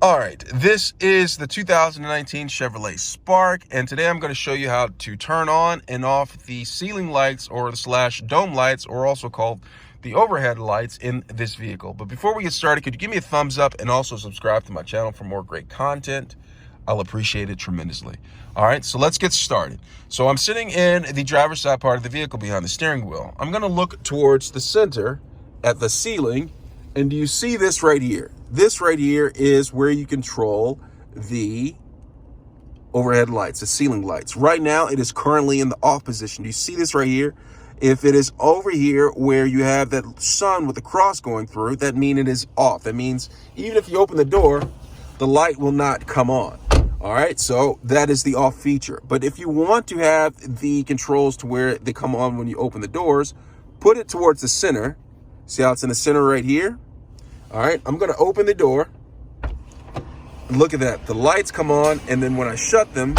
All right, this is the 2019 Chevrolet Spark, and today I'm going to show you how to turn on and off the ceiling lights or the slash dome lights, or also called the overhead lights in this vehicle. But before we get started, could you give me a thumbs up and also subscribe to my channel for more great content? I'll appreciate it tremendously. All right, so let's get started. So I'm sitting in the driver's side part of the vehicle behind the steering wheel. I'm going to look towards the center at the ceiling. And do you see this right here? This right here is where you control the overhead lights, the ceiling lights. Right now, it is currently in the off position. Do you see this right here? If it is over here where you have that sun with the cross going through, that means it is off. That means even if you open the door, the light will not come on. All right, so that is the off feature. But if you want to have the controls to where they come on when you open the doors, put it towards the center. See how it's in the center right here? All right, I'm gonna open the door. Look at that, the lights come on, and then when I shut them,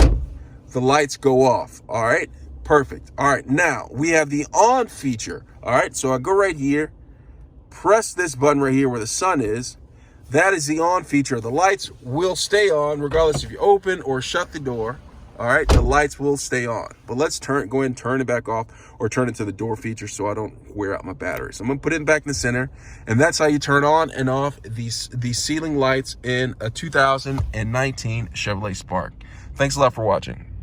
the lights go off. All right, perfect. All right, now we have the on feature. All right, so I go right here, press this button right here where the sun is. That is the on feature. The lights will stay on regardless if you open or shut the door. All right, the lights will stay on. But let's go ahead and turn it back off, or turn it to the door feature so I don't wear out my battery. So I'm gonna put it back in the center, and that's how you turn on and off these ceiling lights in a 2019 Chevrolet Spark. Thanks a lot for watching.